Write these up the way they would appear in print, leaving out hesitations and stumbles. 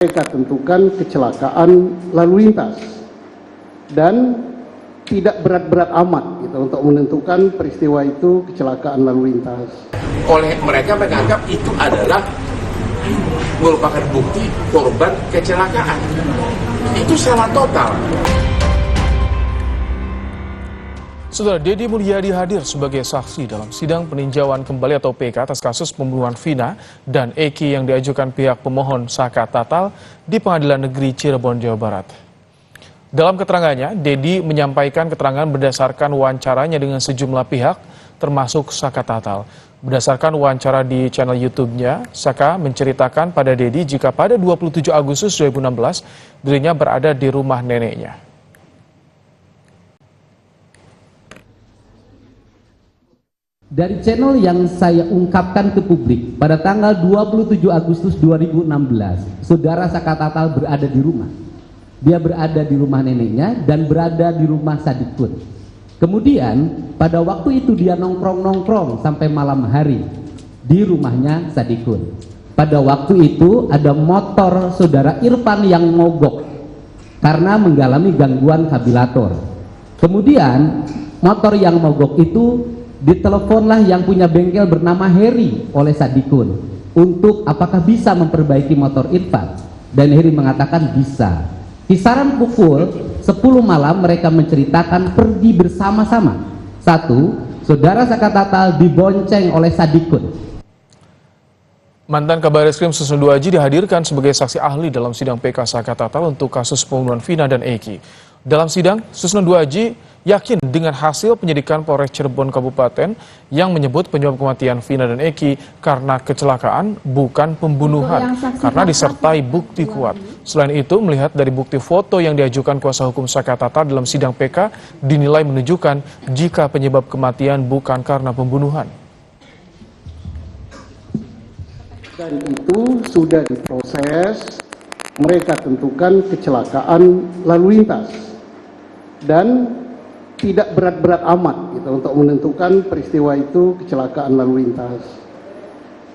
mereka tentukan kecelakaan lalu lintas dan tidak berat-berat amat gitu, untuk menentukan peristiwa itu kecelakaan lalu lintas. Oleh mereka menganggap itu adalah merupakan bukti korban kecelakaan. Itu salah total. Saudara, Deddy Mulyadi hadir sebagai saksi dalam sidang peninjauan kembali atau PK atas kasus pembunuhan Vina dan Eki yang diajukan pihak pemohon Saka Tatal di Pengadilan Negeri Cirebon, Jawa Barat. Dalam keterangannya, Deddy menyampaikan keterangan berdasarkan wawancaranya dengan sejumlah pihak, termasuk Saka Tatal. Berdasarkan wawancara di channel YouTube-nya, Saka menceritakan pada Deddy jika pada 27 Agustus 2016 dirinya berada di rumah neneknya. Dari channel yang saya ungkapkan ke publik, pada tanggal 27 Agustus 2016, saudara Saka Tatal berada di rumah. Dia berada di rumah neneknya dan berada di rumah Sadikun. Kemudian, pada waktu itu dia nongkrong-nongkrong sampai malam hari di rumahnya Sadikun. Pada waktu itu ada motor saudara Irfan yang mogok karena mengalami gangguan kabilator. Kemudian, motor yang mogok itu diteleponlah yang punya bengkel bernama Heri oleh Sadikun untuk apakah bisa memperbaiki motor Irfan, dan Heri mengatakan bisa. Kisaran pukul 10 malam mereka menceritakan pergi bersama-sama. Satu, saudara Saka Tatal dibonceng oleh Sadikun. Mantan Kabar Eskrim Susno Duaji dihadirkan sebagai saksi ahli dalam sidang PK Saka Tatal untuk kasus pembunuhan Vina dan Eki. Dalam sidang, Susno Duaji yakin dengan hasil penyidikan Polres Cirebon Kabupaten yang menyebut penyebab kematian Vina dan Eki karena kecelakaan bukan pembunuhan, karena disertai bukti kuat. Selain itu, melihat dari bukti foto yang diajukan kuasa hukum Saka Tatal dalam sidang PK dinilai menunjukkan jika penyebab kematian bukan karena pembunuhan. Dan itu sudah diproses, mereka tentukan kecelakaan lalu lintas dan tidak berat-berat amat gitu, untuk menentukan peristiwa itu kecelakaan lalu lintas.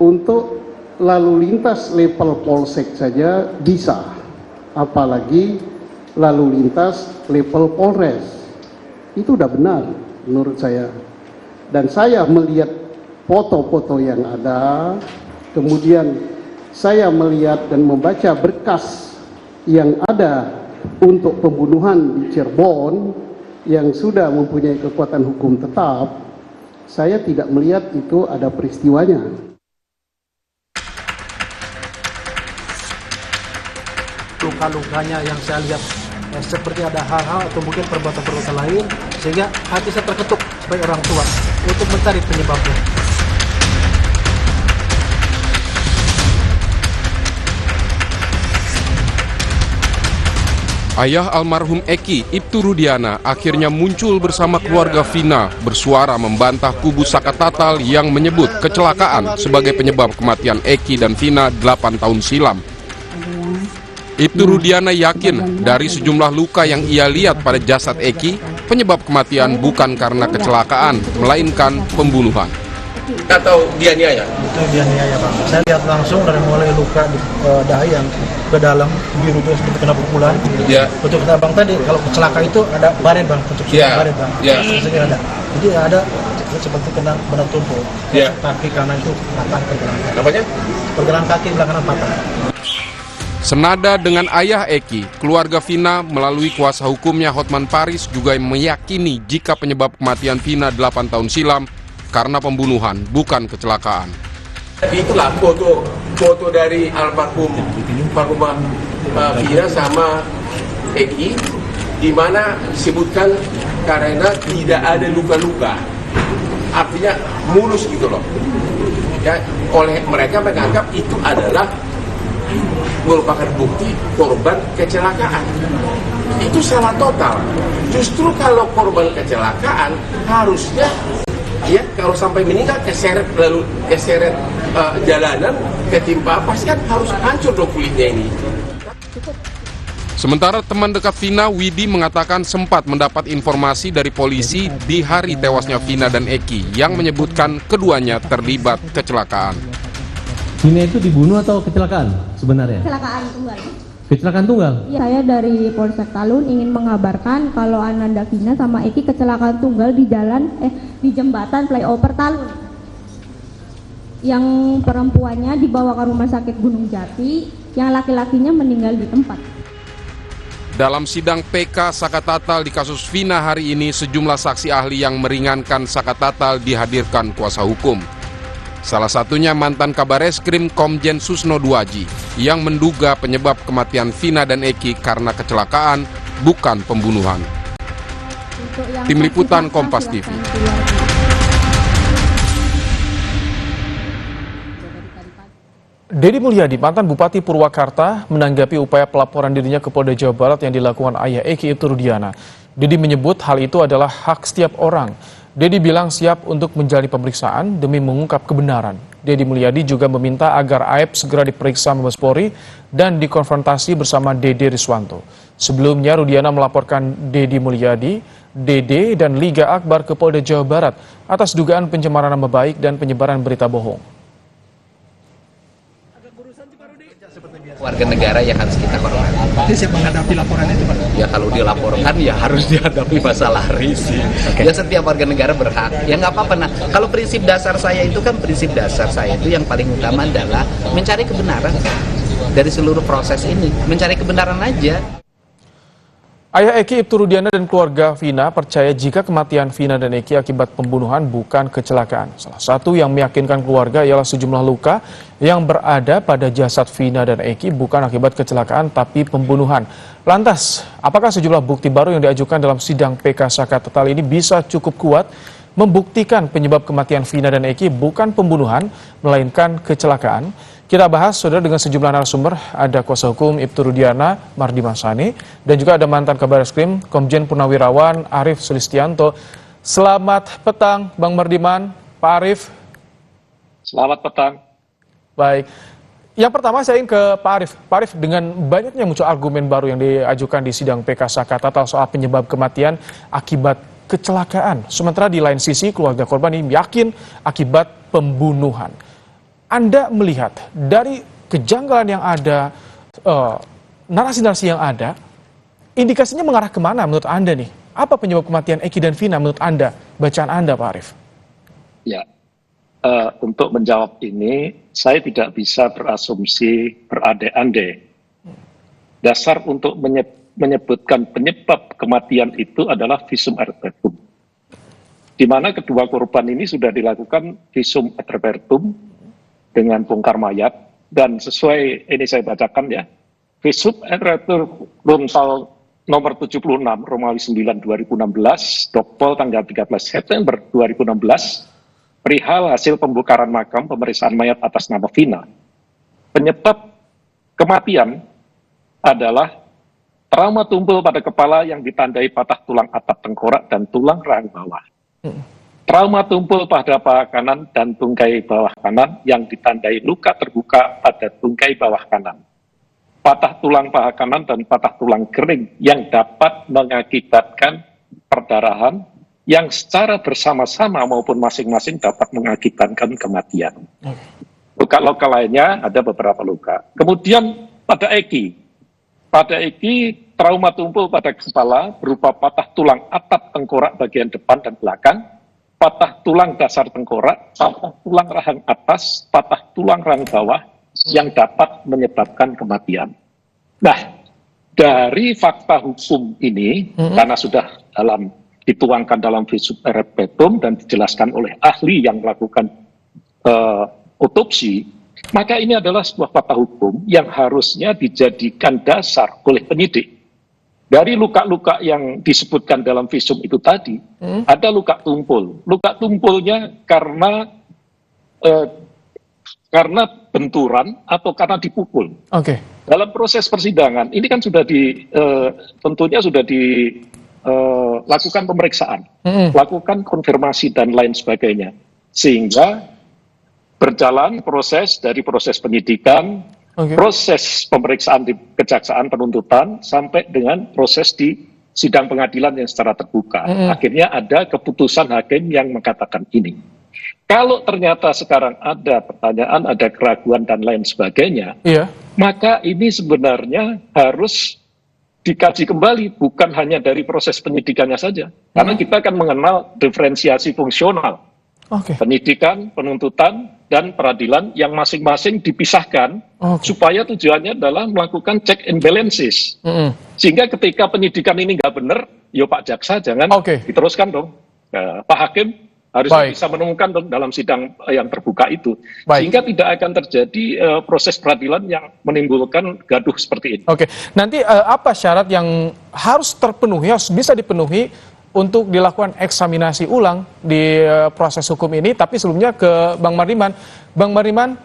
Untuk lalu lintas level polsek saja bisa, apalagi lalu lintas level polres. Itu udah benar menurut saya. Dan saya melihat foto-foto yang ada, kemudian saya melihat dan membaca berkas yang ada untuk pembunuhan di Cirebon yang sudah mempunyai kekuatan hukum tetap, saya tidak melihat itu ada peristiwanya. Luka-lukanya yang saya lihat seperti ada hal-hal atau mungkin perbuatan-perbuatan lain, sehingga hati saya terketuk sebagai orang tua untuk mencari penyebabnya. Ayah almarhum Eki, Ibtu Rudiana, akhirnya muncul bersama keluarga Vina bersuara membantah kubu Saka Tatal yang menyebut kecelakaan sebagai penyebab kematian Eki dan Vina 8 tahun silam. Ibtu Rudiana yakin dari sejumlah luka yang ia lihat pada jasad Eki, penyebab kematian bukan karena kecelakaan, melainkan pembunuhan. Atau dianiaya? Itu dianiaya, Bang. Saya lihat langsung dari mulai luka di dahi yang ke dalam biru itu seperti kena pukulan. Ya. Untuk kata Bang tadi, kalau kecelakaan itu ada baret, Bang, untuk baret, Bang. Ya. Ada. Jadi ada seperti kena benda tumpul. Ya. Kaki kanan itu patah pergelangan. Apanya? Pergelangan kaki belah kanan patah. Senada dengan ayah Eki, keluarga Vina melalui kuasa hukumnya Hotman Paris juga meyakini jika penyebab kematian Vina 8 tahun silam karena pembunuhan, bukan kecelakaan. Itulah foto dari almarhum Vina sama Eki, di mana disebutkan karena tidak ada luka-luka, artinya mulus gitu loh. Ya, oleh mereka menganggap itu adalah merupakan bukti korban kecelakaan. Itu salah total. Justru kalau korban kecelakaan harusnya, ya, kalau sampai meninggal keseret jalanan, ketimpa apa sih, kan harus hancur dong kulitnya ini. Sementara teman dekat Vina, Widi, mengatakan sempat mendapat informasi dari polisi di hari tewasnya Vina dan Eki yang menyebutkan keduanya terlibat kecelakaan. Vina itu dibunuh atau kecelakaan sebenarnya? Kecelakaan tunggal. Kecelakaan tunggal? Ya, saya dari Polsek Talun ingin mengabarkan kalau Ananda Vina sama Eki kecelakaan tunggal di di jembatan flyover Talun. Yang perempuannya dibawa ke rumah sakit Gunung Jati, yang laki-lakinya meninggal di tempat. Dalam sidang PK Saka Tatal di kasus Vina hari ini, sejumlah saksi ahli yang meringankan Saka Tatal dihadirkan kuasa hukum. Salah satunya mantan Kabareskrim Komjen Susno Duaji yang menduga penyebab kematian Vina dan Eki karena kecelakaan, bukan pembunuhan. Tim Liputan Kompas TV. Deddy Mulyadi, mantan Bupati Purwakarta, menanggapi upaya pelaporan dirinya ke Polda Jawa Barat yang dilakukan ayah Eki Ibtu Rudiana. Deddy menyebut hal itu adalah hak setiap orang. Deddy bilang siap untuk menjalani pemeriksaan demi mengungkap kebenaran. Deddy Mulyadi juga meminta agar Aep segera diperiksa Mabes Polri dan dikonfrontasi bersama Dede Riswanto. Sebelumnya Rudiana melaporkan Deddy Mulyadi, Dede, dan Liga Akbar ke Polda Jawa Barat atas dugaan pencemaran nama baik dan penyebaran berita bohong. Warga negara yang harus kita hormati. Jadi siap menghadapi laporan itu, Pak? Ya kalau dilaporkan ya harus dihadapi masalah risih. Ya setiap warga negara berhak. Ya nggak apa-apa. Nah, kalau prinsip dasar saya itu kan prinsip dasar saya itu yang paling utama adalah mencari kebenaran dari seluruh proses ini. Mencari kebenaran aja. Ayah Eki Ibtu Rudiana dan keluarga Vina percaya jika kematian Vina dan Eki akibat pembunuhan bukan kecelakaan. Salah satu yang meyakinkan keluarga ialah sejumlah luka yang berada pada jasad Vina dan Eki bukan akibat kecelakaan tapi pembunuhan. Lantas, apakah sejumlah bukti baru yang diajukan dalam sidang PK Saka Tatal ini bisa cukup kuat membuktikan penyebab kematian Vina dan Eki bukan pembunuhan melainkan kecelakaan? Kita bahas, saudara, dengan sejumlah narasumber. Ada kuasa hukum Ibtu Rudiana, Mardiman Sani, dan juga ada mantan Kabareskrim, Komjen Purnawirawan Arief Sulistianto. Selamat petang, Bang Mardiman, Pak Arief. Selamat petang. Baik. Yang pertama saya ingin ke Pak Arief. Pak Arief, dengan banyaknya muncul argumen baru yang diajukan di sidang PK Saka Tatal soal penyebab kematian akibat kecelakaan. Sementara di lain sisi, keluarga korban ini yakin akibat pembunuhan. Anda melihat dari kejanggalan yang ada, narasi-narasi yang ada, indikasinya mengarah kemana menurut Anda nih? Apa penyebab kematian Eki dan Vina menurut Anda, bacaan Anda, Pak Arief? Ya, untuk menjawab ini, saya tidak bisa berasumsi berandai-andai. Dasar untuk menyebutkan penyebab kematian itu adalah visum et repertum, di mana kedua korban ini sudah dilakukan visum et repertum dengan bongkar mayat, dan sesuai ini saya bacakan ya, visum et repertum nomor 76 Romawi 9 2016, Dokpol tanggal 13 September 2016, perihal hasil pembongkaran makam pemeriksaan mayat atas nama Vina. Penyebab kematian adalah trauma tumpul pada kepala yang ditandai patah tulang atap tengkorak dan tulang rahang bawah. Trauma tumpul pada paha kanan dan tungkai bawah kanan yang ditandai luka terbuka pada tungkai bawah kanan. Patah tulang paha kanan dan patah tulang kering yang dapat mengakibatkan perdarahan yang secara bersama-sama maupun masing-masing dapat mengakibatkan kematian. Luka-luka lainnya ada beberapa luka. Kemudian pada Eki, trauma tumpul pada kepala berupa patah tulang atap tengkorak bagian depan dan belakang, patah tulang dasar tengkorak, patah tulang rahang atas, patah tulang rahang bawah yang dapat menyebabkan kematian. Nah, dari fakta hukum ini, karena sudah dituangkan dalam visum et repertum dan dijelaskan oleh ahli yang melakukan otopsi, maka ini adalah sebuah fakta hukum yang harusnya dijadikan dasar oleh penyidik. Dari luka-luka yang disebutkan dalam visum itu tadi, ada luka tumpul. Luka tumpulnya karena benturan atau karena dipukul. Oke. Dalam proses persidangan, ini kan sudah tentunya sudah dilakukan pemeriksaan, lakukan konfirmasi dan lain sebagainya. Sehingga berjalan proses dari proses penyidikan, proses pemeriksaan di kejaksaan penuntutan sampai dengan proses di sidang pengadilan yang secara terbuka. Akhirnya ada keputusan hakim yang mengatakan ini. Kalau ternyata sekarang ada pertanyaan, ada keraguan dan lain sebagainya, Iya. maka ini sebenarnya harus dikaji kembali, bukan hanya dari proses penyidikannya saja. Karena kita akan mengenal diferensiasi fungsional. Oke. Penyidikan, penuntutan, dan peradilan yang masing-masing dipisahkan supaya tujuannya adalah melakukan check and balances. Sehingga ketika penyidikan ini nggak benar, ya Pak Jaksa jangan diteruskan dong. Pak Hakim harus bisa menemukan dong dalam sidang yang terbuka itu. Sehingga tidak akan terjadi proses peradilan yang menimbulkan gaduh seperti ini. Oke, nanti apa syarat yang harus terpenuhi, harus bisa dipenuhi untuk dilakukan eksaminasi ulang di proses hukum ini? Tapi sebelumnya ke Bang Mardiman. Bang Mardiman,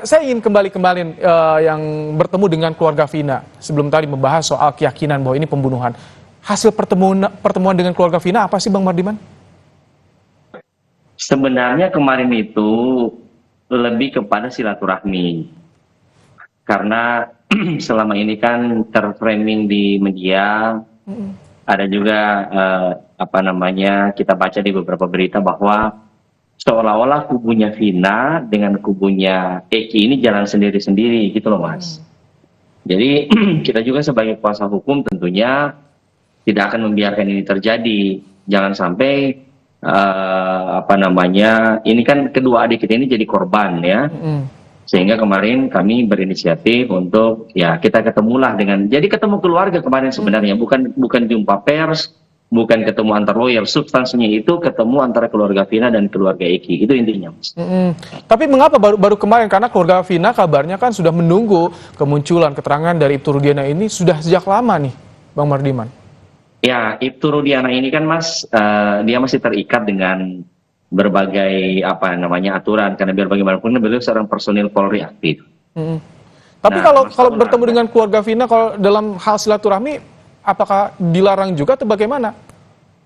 saya ingin kembali yang bertemu dengan keluarga Vina. Sebelum tadi membahas soal keyakinan bahwa ini pembunuhan. Hasil pertemuan dengan keluarga Vina apa sih Bang Mardiman? Sebenarnya kemarin itu lebih kepada silaturahmi. Karena selama ini kan terframing di media, ada juga kita baca di beberapa berita bahwa seolah-olah kubunya Vina dengan kubunya Eki ini jalan sendiri-sendiri gitu loh Mas. Jadi kita juga sebagai kuasa hukum tentunya tidak akan membiarkan ini terjadi. Jangan sampai ini kan kedua adik kita ini jadi korban ya. Sehingga kemarin kami berinisiatif untuk ya kita ketemulah jadi ketemu keluarga kemarin sebenarnya, bukan jumpa pers, bukan ketemu antar lawyer, substansinya itu ketemu antara keluarga Vina dan keluarga Eki, itu intinya Mas. Tapi mengapa baru kemarin? Karena keluarga Vina kabarnya kan sudah menunggu kemunculan keterangan dari Ibtu Rudiana ini sudah sejak lama nih Bang Mardiman. Ya, Ibtu Rudiana ini kan Mas, dia masih terikat dengan berbagai aturan, karena biar bagaimanapun beliau seorang personil Polri aktif. Tapi kalau bertemu dengan keluarga Vina, kalau dalam hal silaturahmi, apakah dilarang juga atau bagaimana?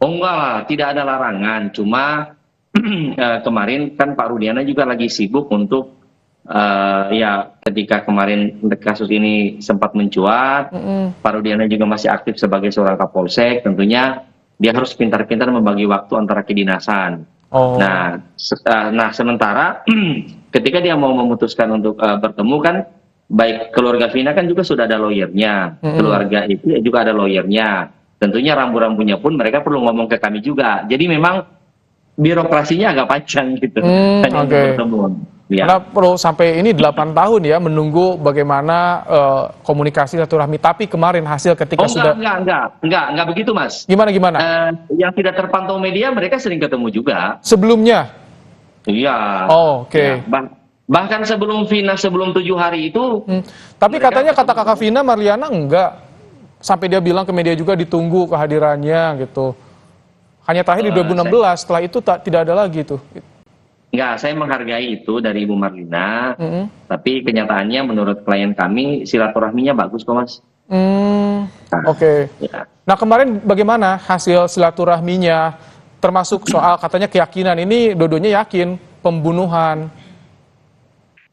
Oh enggak lah, tidak ada larangan. Cuma kemarin kan Pak Rudiana juga lagi sibuk untuk ketika kemarin kasus ini sempat mencuat, Pak Rudiana juga masih aktif sebagai seorang Kapolsek. Tentunya dia harus pintar-pintar membagi waktu antara kedinasan. Nah, sementara ketika dia mau memutuskan untuk bertemu kan, baik keluarga Vina kan juga sudah ada lawyernya, keluarga itu juga ada lawyernya. Tentunya rambu-rambunya pun mereka perlu ngomong ke kami juga. Jadi memang birokrasinya agak panjang gitu. Hanya untuk bertemu. Ya. Karena perlu sampai ini 8 tahun ya menunggu bagaimana komunikasi silaturahmi. Tapi kemarin hasil ketika enggak begitu Mas. Gimana? Yang tidak terpantau media mereka sering ketemu juga. Sebelumnya? Iya. Oke. Ya, bahkan sebelum Vina 7 hari itu. Tapi katanya kata kakak Vina, Marliana enggak. Sampai dia bilang ke media juga ditunggu kehadirannya gitu. Hanya terakhir di 2016, setelah itu tidak ada lagi tuh. Enggak, saya menghargai itu dari Ibu Marlina, tapi kenyataannya menurut klien kami silaturahminya bagus kok Mas. Oke. Ya. Nah kemarin bagaimana hasil silaturahminya, termasuk soal katanya keyakinan, ini dua-duanya yakin pembunuhan?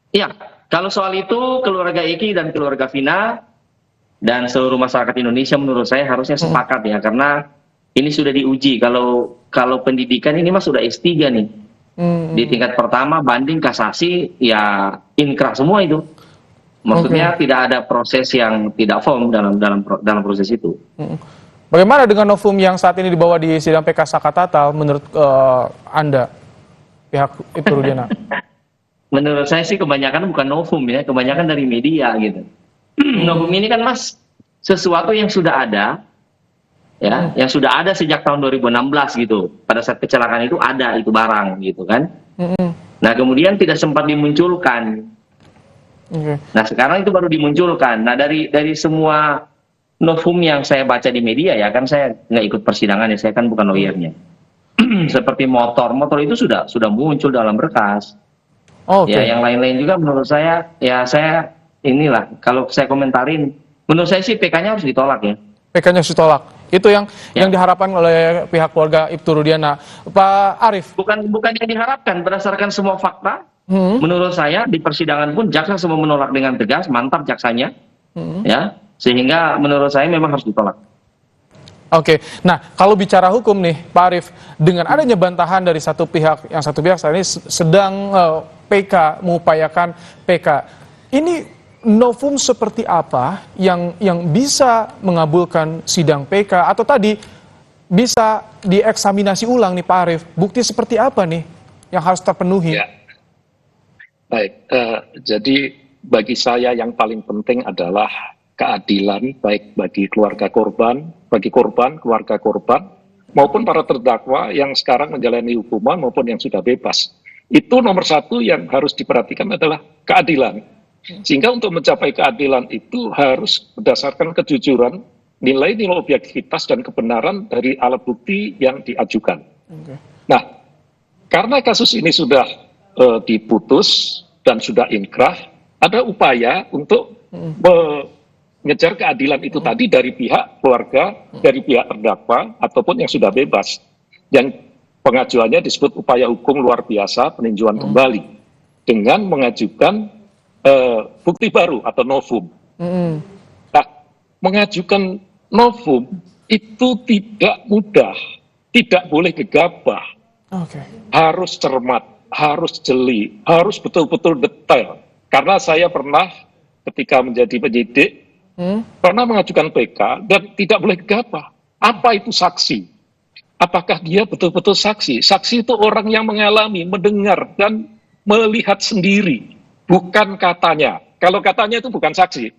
Iya, kalau soal itu keluarga Eki dan keluarga Vina dan seluruh masyarakat Indonesia menurut saya harusnya sepakat ya, karena ini sudah diuji. Kalau pendidikan ini Mas sudah S3 nih. Di tingkat pertama, banding, kasasi, ya inkrah semua itu. Maksudnya tidak ada proses yang tidak firm dalam proses itu. Bagaimana dengan novum yang saat ini dibawa di sidang PK Sakatatal menurut Anda, pihak Ibtu Rudiana? Menurut saya sih kebanyakan bukan novum ya, kebanyakan dari media gitu. Novum ini kan Mas sesuatu yang sudah ada, ya, yang sudah ada sejak tahun 2016 gitu. Pada saat kecelakaan itu ada itu barang gitu kan. Nah kemudian tidak sempat dimunculkan. Nah sekarang itu baru dimunculkan. Nah dari semua novum yang saya baca di media ya, kan saya nggak ikut persidangan ya, saya kan bukan lawyernya. Seperti motor itu sudah muncul dalam berkas. Ya yang lain-lain juga menurut saya ya, saya inilah kalau saya komentarin, menurut saya sih PK-nya harus ditolak ya. PK-nya harus ditolak. Itu yang diharapkan oleh pihak keluarga Ibtu Rudiana. Pak Arief. Bukan yang diharapkan, berdasarkan semua fakta. Menurut saya di persidangan pun jaksa semua menolak dengan tegas, mantap jaksanya. Ya, sehingga menurut saya memang harus ditolak. Oke, nah kalau bicara hukum nih Pak Arief, dengan adanya bantahan dari satu pihak, yang satu pihak saat ini sedang PK, mengupayakan PK, ini novum seperti apa yang bisa mengabulkan sidang PK, atau tadi bisa dieksaminasi ulang nih Pak Arief, bukti seperti apa nih yang harus terpenuhi? Ya. Baik, jadi bagi saya yang paling penting adalah keadilan baik bagi keluarga korban, keluarga korban, maupun para terdakwa yang sekarang menjalani hukuman maupun yang sudah bebas. Itu nomor satu yang harus diperhatikan adalah keadilan. Sehingga untuk mencapai keadilan itu harus berdasarkan kejujuran, nilai-nilai objektivitas dan kebenaran dari alat bukti yang diajukan. Nah, karena kasus ini sudah diputus dan sudah inkrah, ada upaya untuk mengejar keadilan itu tadi dari pihak keluarga, dari pihak terdakwa, ataupun yang sudah bebas. Yang pengajuannya disebut upaya hukum luar biasa peninjauan kembali, dengan mengajukan bukti baru atau novum. Nah, mengajukan novum itu tidak mudah, tidak boleh gegabah, harus cermat, harus jeli, harus betul-betul detail. Karena saya pernah ketika menjadi penyidik, pernah mengajukan PK dan tidak boleh gegabah. Apa itu saksi? Apakah dia betul-betul saksi? Saksi itu orang yang mengalami, mendengar, dan melihat sendiri, bukan katanya. Kalau katanya itu bukan saksi.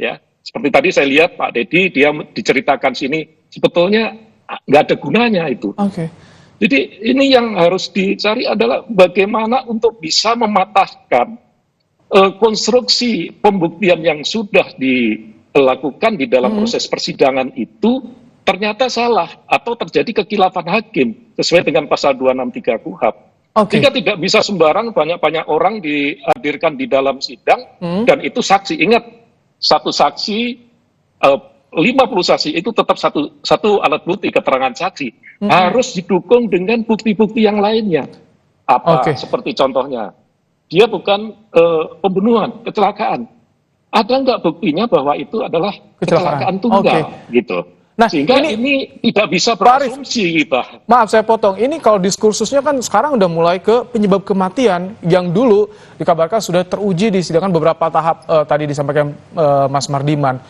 Ya, seperti tadi saya lihat Pak Dedi, dia diceritakan sini, sebetulnya nggak ada gunanya itu. Jadi ini yang harus dicari adalah bagaimana untuk bisa mematahkan konstruksi pembuktian yang sudah dilakukan di dalam proses persidangan itu ternyata salah atau terjadi kekilafan hakim sesuai dengan pasal 263 KUHP. Sehingga tidak bisa sembarang banyak-banyak orang dihadirkan di dalam sidang dan itu saksi. Ingat, satu saksi, 50 saksi itu tetap satu alat bukti keterangan saksi. Harus didukung dengan bukti-bukti yang lainnya. Seperti contohnya, dia bukan pembunuhan, kecelakaan. Ada nggak buktinya bahwa itu adalah kecelakaan tunggal, gitu. Nah, sehingga ini tidak bisa berasumsi kita. Maaf saya potong, ini kalau diskursusnya kan sekarang udah mulai ke penyebab kematian yang dulu dikabarkan sudah teruji di sidangan beberapa tahap tadi disampaikan Mas Mardiman.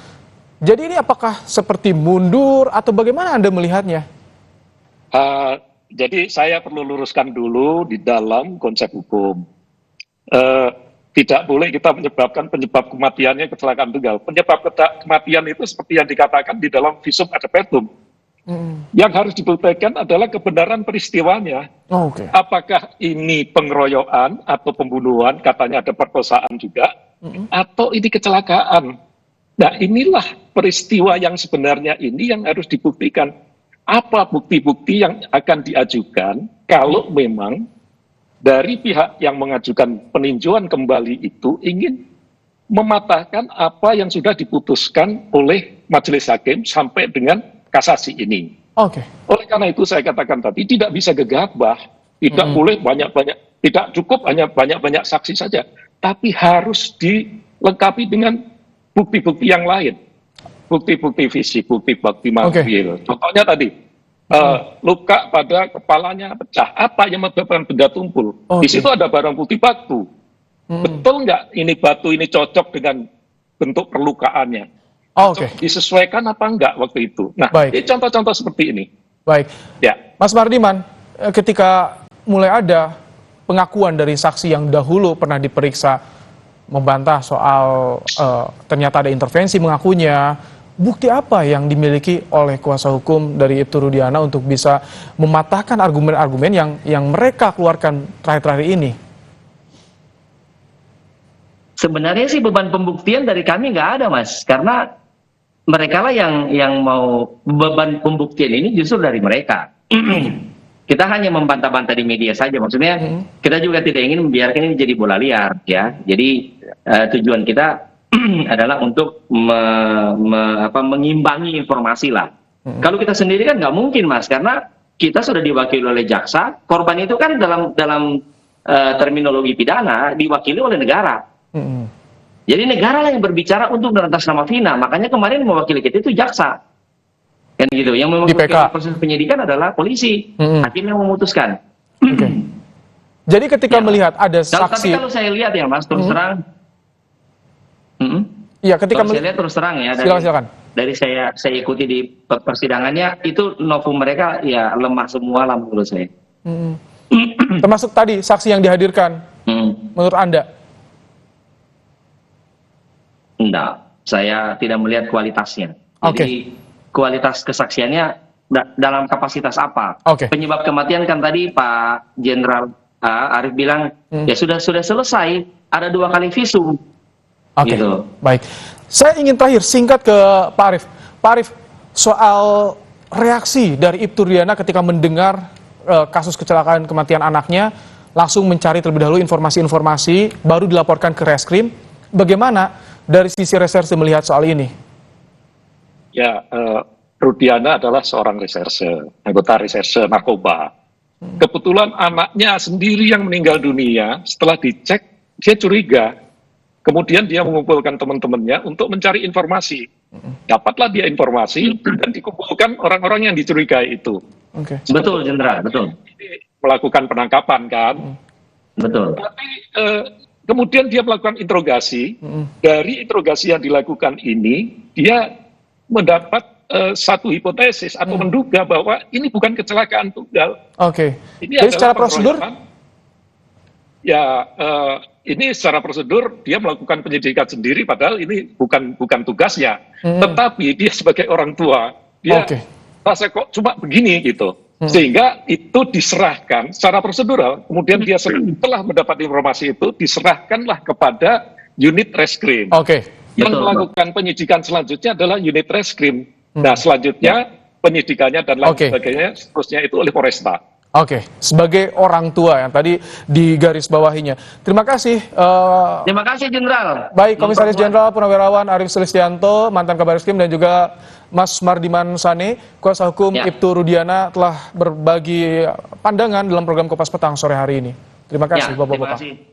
Jadi ini apakah seperti mundur atau bagaimana Anda melihatnya? Jadi saya perlu luruskan dulu di dalam konsep hukum. Tidak boleh kita menyebabkan penyebab kematiannya kecelakaan tunggal. Penyebab kematian itu seperti yang dikatakan di dalam visum ad petum. Yang harus dibuktikan adalah kebenaran peristiwanya. Apakah ini pengeroyokan atau pembunuhan, katanya ada perkosaan juga, atau ini kecelakaan. Nah, inilah peristiwa yang sebenarnya ini yang harus dibuktikan. Apa bukti-bukti yang akan diajukan kalau memang dari pihak yang mengajukan peninjauan kembali itu ingin mematahkan apa yang sudah diputuskan oleh majelis hakim sampai dengan kasasi ini. Oleh karena itu saya katakan tadi tidak bisa gegabah, tidak boleh banyak-banyak, tidak cukup hanya banyak-banyak saksi saja, tapi harus dilengkapi dengan bukti-bukti yang lain, bukti-bukti fisik, bukti-bukti material. Contohnya tadi. Luka pada kepalanya pecah, apa yang menyebabkan benda tumpul? Di situ ada barang bukti batu. Betul nggak ini batu ini cocok dengan bentuk perlukaannya? Disesuaikan apa enggak waktu itu? Nah, ini contoh-contoh seperti ini. Baik. Ya. Mas Mardiman, ketika mulai ada pengakuan dari saksi yang dahulu pernah diperiksa membantah soal ternyata ada intervensi mengakunya, bukti apa yang dimiliki oleh kuasa hukum dari Ibtu Rudiana untuk bisa mematahkan argumen-argumen yang mereka keluarkan terakhir-terakhir ini? Sebenarnya sih beban pembuktian dari kami nggak ada, Mas, karena mereka lah yang mau beban pembuktian ini justru dari mereka. Kita hanya membantah-bantah di media saja, maksudnya kita juga tidak ingin membiarkan ini jadi bola liar, ya. Jadi tujuan kita adalah untuk mengimbangi informasi lah. Kalau kita sendiri kan nggak mungkin, Mas, karena kita sudah diwakili oleh jaksa. Korban itu kan dalam terminologi pidana diwakili oleh negara. Jadi negara lah yang berbicara untuk beratas nama Vina. Makanya kemarin mewakili kita itu jaksa. Kan gitu. Yang Di PK. memegang proses penyidikan adalah polisi. Hakim yang memutuskan. Oke. Jadi ketika melihat ada Tapi saksi, kalau saya lihat ya Mas, terus terang. iya ketika Kalau saya lihat terus terang ya, silakan. dari saya ikuti di persidangannya, itu novum mereka ya lemah semua lah menurut saya. Termasuk tadi saksi yang dihadirkan, menurut Anda? Enggak, saya tidak melihat kualitasnya. Jadi kualitas kesaksiannya dalam kapasitas apa? Penyebab kematian kan tadi Pak Jenderal Arief bilang ya sudah selesai, ada 2 kali visum. Gitu. Baik. Saya ingin terakhir singkat ke Pak Arief. Pak Arief, soal reaksi dari Ibtu Rudiana ketika mendengar kasus kecelakaan kematian anaknya, langsung mencari terlebih dahulu informasi-informasi, baru dilaporkan ke Reskrim. Bagaimana dari sisi reserse melihat soal ini? Ya, Rudiana adalah seorang reserse, anggota reserse narkoba. Kebetulan anaknya sendiri yang meninggal dunia, setelah dicek, dia curiga. Kemudian dia mengumpulkan teman-temannya untuk mencari informasi. Dapatlah dia informasi dan dikumpulkan orang-orang yang dicurigai itu. Betul, Jenderal, betul. Melakukan penangkapan kan. Betul. Tapi kemudian dia melakukan interogasi. Dari interogasi yang dilakukan ini, dia mendapat satu hipotesis atau menduga bahwa ini bukan kecelakaan tunggal. Ini Jadi secara prosedur? Ya, ini secara prosedur dia melakukan penyidikan sendiri, padahal ini bukan tugasnya. Tetapi dia sebagai orang tua, dia rasa kok cuma begini gitu. Sehingga itu diserahkan secara prosedural. Kemudian dia setelah mendapat informasi itu diserahkanlah kepada unit reskrim. Yang melakukan penyidikan selanjutnya adalah unit reskrim. Nah, selanjutnya penyidikannya dan lain sebagainya seterusnya itu oleh Polresta. Sebagai orang tua yang tadi di garis bawahinya. Terima kasih. Terima kasih, Jenderal. Baik, Komisaris Jenderal Purnawirawan Arief Sulistianto, mantan Kabar Eskrim, dan juga Mas Mardiman Sane, kuasa hukum Ibtu Rudiana, telah berbagi pandangan dalam program Kompas Petang sore hari ini. Terima kasih, Bapak-Bapak.